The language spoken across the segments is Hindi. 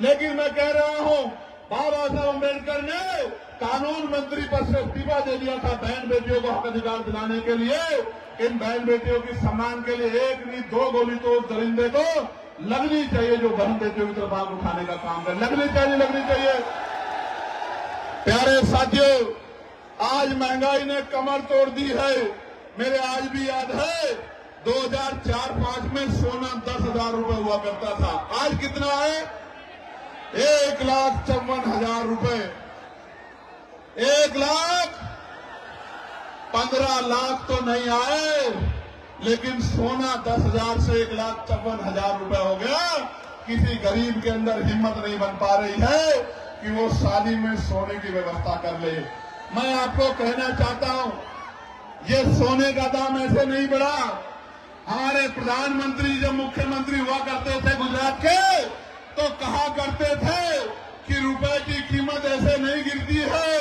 लेकिन मैं कह रहा हूं, बाबा साहब अम्बेडकर ने कानून मंत्री पद से इस्तीफा दे दिया था बहन बेटियों को हक अधिकार दिलाने के लिए। इन बहन बेटियों की सम्मान के लिए एक नहीं दो गोली तो उस दरिंदे को लगनी चाहिए जो बहन बेटियों की तरफ आग उठाने का काम करे। लगनी चाहिए। प्यारे साथियों, आज महंगाई ने कमर तोड़ दी है। मेरे आज भी याद है 2004-05 में सोना 10,000 रुपए हुआ करता था। आज कितना है? 1,54,000 रुपए। 1,15 लाख तो नहीं आए, लेकिन सोना 10,000 से 1,54,000 रुपए हो गया। किसी गरीब के अंदर हिम्मत नहीं बन पा रही है कि वो शादी में सोने की व्यवस्था कर ले। मैं आपको कहना चाहता हूं, ये सोने का दाम ऐसे नहीं बढ़ा। हमारे प्रधानमंत्री जब मुख्यमंत्री हुआ करते थे गुजरात के, तो कहा करते थे कि रुपए की कीमत ऐसे नहीं गिरती है,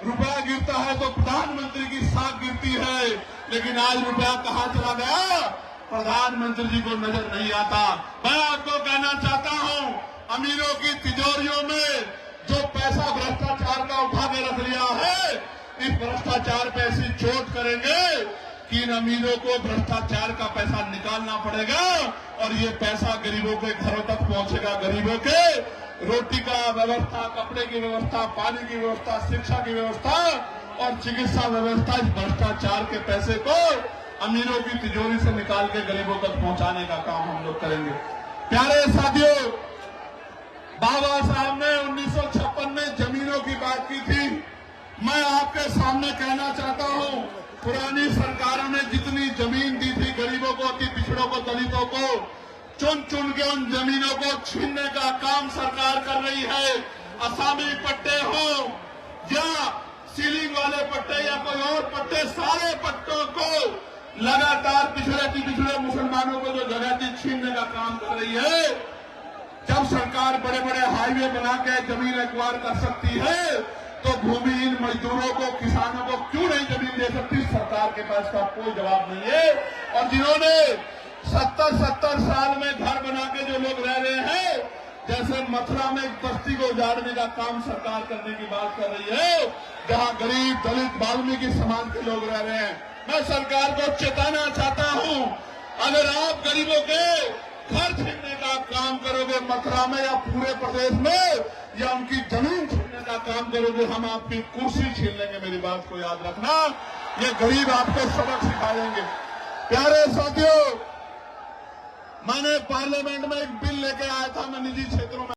रुपया गिरता है तो प्रधानमंत्री की साख गिरती है। लेकिन आज रुपया कहां चला गया, प्रधानमंत्री जी को नजर नहीं आता। मैं आपको कहना चाहता हूं, अमीरों की तिजोरियों में जो पैसा भ्रष्टाचार का उठा के रख लिया है, इस भ्रष्टाचार पे ऐसी चोट करेंगे कि इन अमीरों को भ्रष्टाचार का पैसा निकालना पड़ेगा और ये पैसा गरीबों के घरों तक पहुंचेगा। गरीबों के रोटी का व्यवस्था, कपड़े की व्यवस्था, पानी की व्यवस्था, शिक्षा की व्यवस्था और चिकित्सा व्यवस्था, इस भ्रष्टाचार के पैसे को अमीरों की तिजोरी से निकाल के गरीबों तक पहुंचाने का काम हम लोग करेंगे। प्यारे साथियों, बाबा साहब ने 1956 में जमीनों की बात की थी। मैं आपके सामने कहना चाहता हूं, पुरानी सरकारों ने जितनी जमीन दी थी गरीबों को, अति पिछड़ों को, दलितों को, चुन चुन के उन जमीनों को छीनने का काम सरकार कर रही है। असामी पट्टे हो या सीलिंग वाले पट्टे या कोई और पट्टे, सारे पट्टों को लगातार पिछड़े मुसलमानों को जो जगह थी छीनने का काम कर रही है। जब सरकार बड़े बड़े हाईवे बना के जमीन एक्वायर कर सकती है, तो भूमिहीन मजदूरों को, किसानों को क्यों नहीं जमीन दे सकती? सरकार के पास का कोई जवाब नहीं है। और जिन्होंने 70 साल में घर बना के जो लोग रह रहे हैं, जैसे मथुरा में एक बस्ती को उजाड़ने का काम सरकार करने की बात कर रही है, जहां गरीब, दलित, वाल्मीकि समाज के लोग रह रहे हैं। मैं सरकार को चेताना चाहता हूं, अगर आप गरीबों के घर छीनने का काम करोगे मथुरा में या पूरे प्रदेश में, या उनकी जमीन छीनने का काम करोगे, हम आपकी कुर्सी छीन लेंगे। मेरी बात को याद रखना, ये गरीब आपको सबक सिखाएंगे। प्यारे साथियों, मैंने पार्लियामेंट में एक बिल लेके आया था, मैं निजी क्षेत्रों में